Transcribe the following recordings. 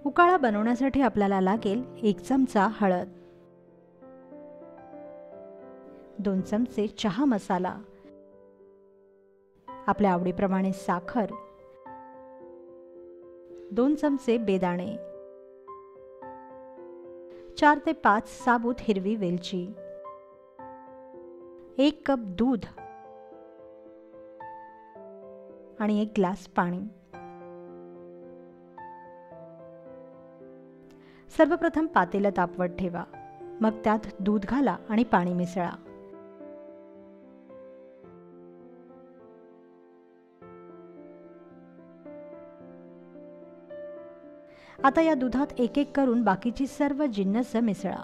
उकाळा बनवण्यासाठी आपल्याला लागेल 1 चमचा हळद, 2 चमचे चहा मसाला, आपल्या आवडीप्रमाणे साखर, 2 चमचे बेदाणे, 4 ते 5 साबूत हिरवी वेलची, 1 कप दूध आणि 1 ग्लास पाणी। सर्वप्रथम पातेलं तापवत ठेवा, मग त्यात दूध घाला आणि पाणी मिसळा। आता या दुधात एक एक करून बाकीची सर्व जिन्नस मिसळा।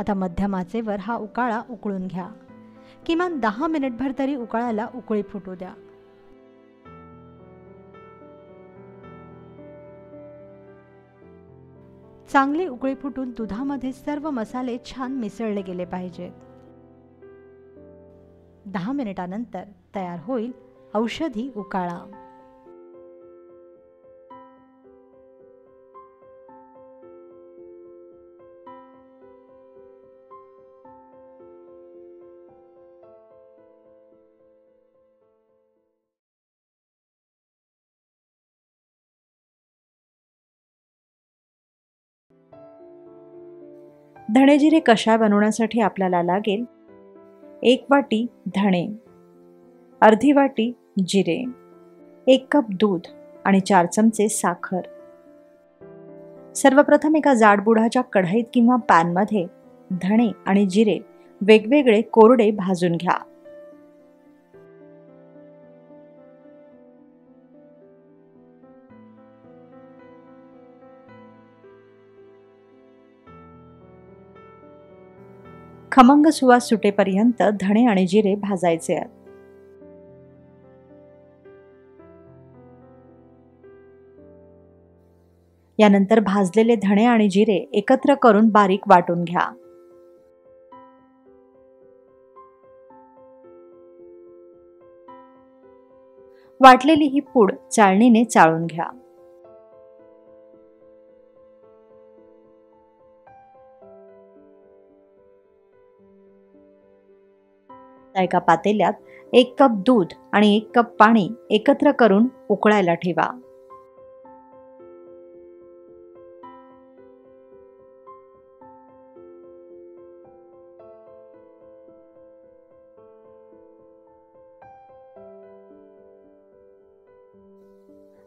आता मध्यम आचेवर हा उकाळा उकळून घ्या। किमान 10 मिनिटभर तरी उकाळाला उकळी फुटू द्या। चांगली उकळी फुटून दुधामध्ये सर्व मसाले छान मिसळले गेले पाहिजेत। 10 मिनिटांनंतर तयार होईल औषधी उकाळा। धणे जिरे कषाय बनवण्यासाठी आपल्याला लागेल 1 वाटी धणे, अर्धी वाटी जिरे, 1 कप दूध आणि 4 चमचे साखर। सर्वप्रथम एका जाडबुडाच्या कढईत किंवा पॅनमध्ये धणे आणि जिरे वेगवेगळे कोरडे भाजून घ्या। खमंग सुवास सुटेपर्यंत धणे आणि जिरे भाजायचे आहेत। यानंतर भाजलेले धणे आणि जिरे एकत्र करून बारीक वाटून घ्या। वाटलेली ही पूड चाळणीने चाळून घ्या। एका पातेल्यात 1 कप दूध आणि 1 कप पाणी एकत्र करून उकळायला ठेवा।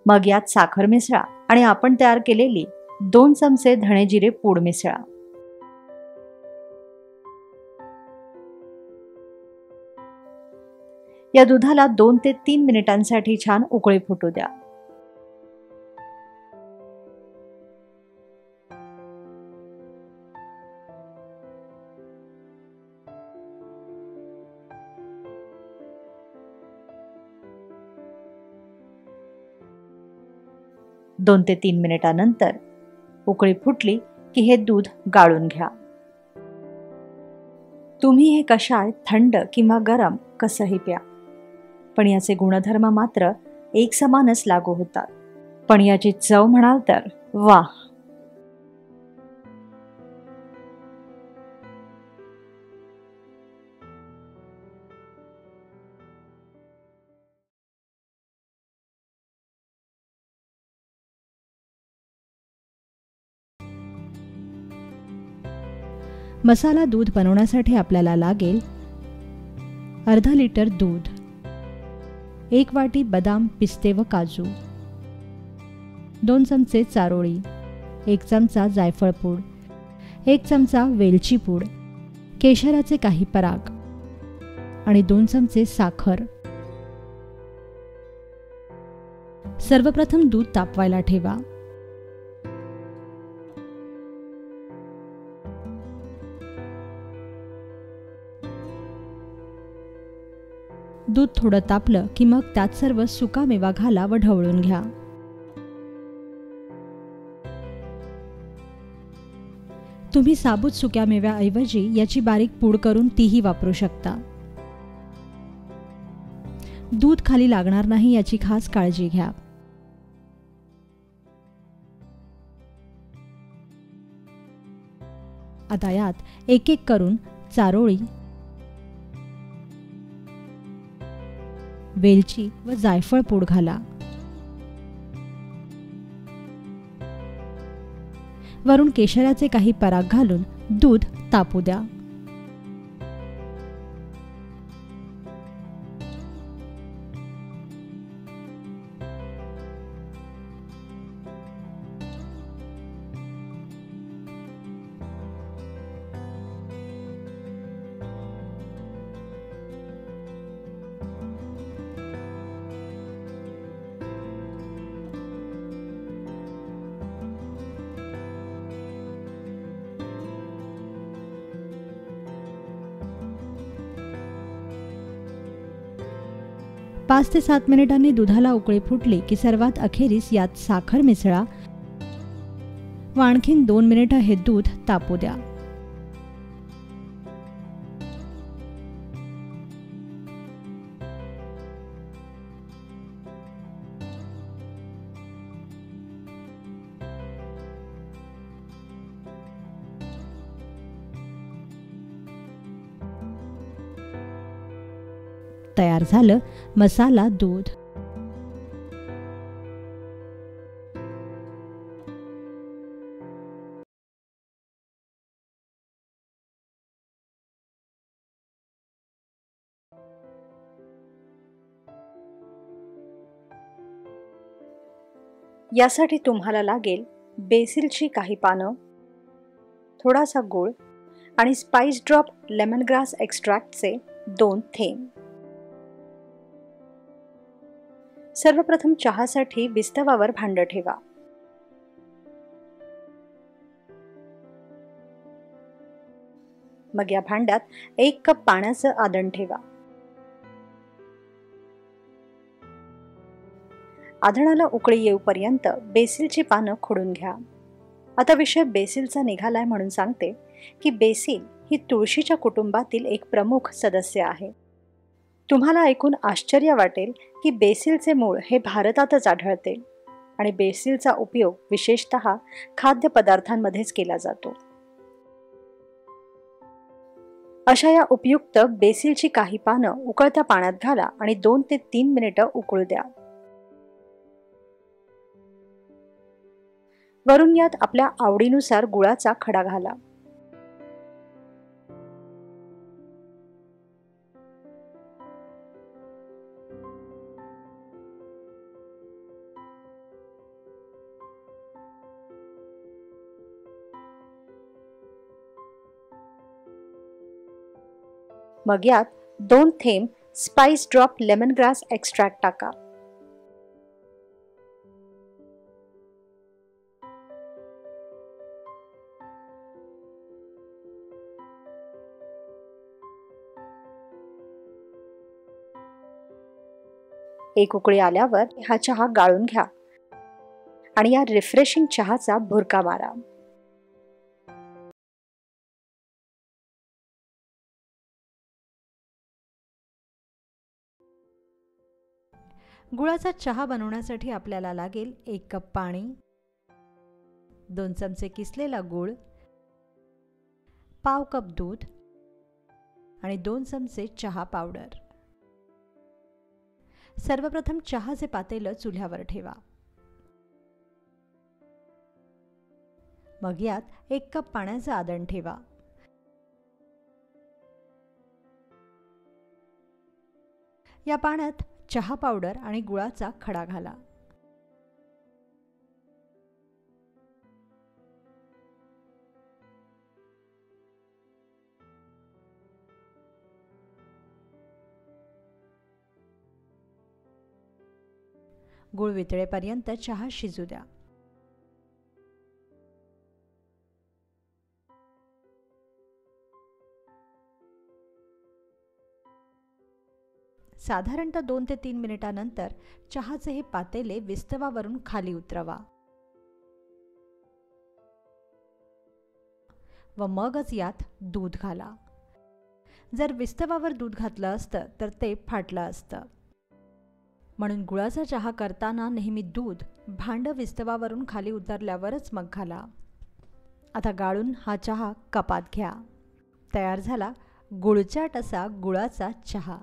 मग यात साखर मिसळा आणि आपण तयार केलेली 2 चमचे धणे जिरे पूड मिसळा। या दुधाला 2 ते 3 मिनिटांसाठी छान उकळी फुटू द्या। दोन ते 3 मिनिटांनंतर उकळी फुटली की हे दूध गाळून घ्या। तुम्ही हे कषाय थंड किंवा गरम कसंही प्या, पण याचे गुणधर्म मात्र एक समानच लागू होतात। पण याची चव म्हणाल तर वाह! मसाला दूध बनवण्यासाठी आपल्याला लागेल अर्धा लिटर दूध, 1 वाटी बदाम, पिस्ते व काजू, 2 चमचे चारोळी, 1 चमचा जायफळ पूड, 1 चमचा वेलची पूड, केशराचे काही पराग आणि 2 चमचे साखर। सर्वप्रथम दूध तापवायला ठेवा। दूध थोडं तापलं की मग त्यात सर्व सुकामेवा घाला व ढवळून घ्या। तुम्ही साबूत सुक्या मेव्याऐवजी याची बारीक पूड करून तीही वापरू शकता। दूध खाली लागणार नाही याची खास काळजी घ्या. आता यात एक एक करून चारोळी, वेलची व जायफळ पूड घाला. वरून केशराचे काही पराग घालून दूध तापू द्या. पाच ते 7 मिनिटांनी दुधाला उकळी फुटली की सर्वात अखेरीस यात साखर मिसळा व आणखीन 2 मिनिटं हे दूध तापू द्या. तयार झालं मसाला दूध. यासाठी तुम्हाला लागेल बेसिलची काही पानं, थोडासा गूळ आणि स्पाइस ड्रॉप लेमन ग्रास एक्स्ट्रॅक्टचे 2 थेंब. सर्वप्रथम चहासाठी विस्तवावर भांड ठेवा. मग या भांड्यात 1 कप पाण्याचं आदण ठेवा. आधणाला उकळी येऊपर्यंत बेसिलची पानं खोडून घ्या. आता विषय बेसिलचा निघालाय म्हणून सांगते की बेसिल ही तुळशीच्या कुटुंबातील एक प्रमुख सदस्य आहे. तुम्हाला ऐकून आश्चर्य वाटेल की बेसिलचे मूळ हे भारतातच आढळते आणि बेसिलचा उपयोग विशेषतः खाद्यपदार्थांमध्येच केला जातो. अशा या उपयुक्त बेसिलची काही पानं उकळत्या पाण्यात घाला आणि 2 ते 3 मिनिटं उकळू द्या. वरून यात आपल्या आवडीनुसार गुळाचा खडा घाला. मग यात 2 थेंब spice drop lemon grass extract टाका. एक उकळी आल्यावर हा चहा गाळून घ्या आणि या रिफ्रेशिंग चहाचा भुरका मारा. गुळाचा चहा बनवण्यासाठी आपल्याला लागेल 1 कप पाणी, 2 चमचे किसलेला गूळ, पाव कप दूध आणि 2 चमचे चहा पावडर. सर्वप्रथम चहाचे पातेलं चुल्यावर ठेवा. मग यात 1 कप पाण्याचं आदण ठेवा. या पाण्यात चहा पावडर आणि गुळाचा खडा घाला. गूळ वितळेपर्यंत चहा शिजू द्या. साधारणतः 2 ते 3 मिनिटांनंतर चहाचे हे पातेले विस्तवावरून खाली उतरवा व मगच यात दूध घाला. जर विस्तवावर दूध घातलं असतं तर ते फाटलं असतं. म्हणून गुळाचा चहा करताना नेहमी दूध भांड विस्तवावरून खाली उतरल्यावरच मग घाला. आता गाळून हा चहा कपात घ्या. तयार झाला गुळचाट असा गुळाचा चहा.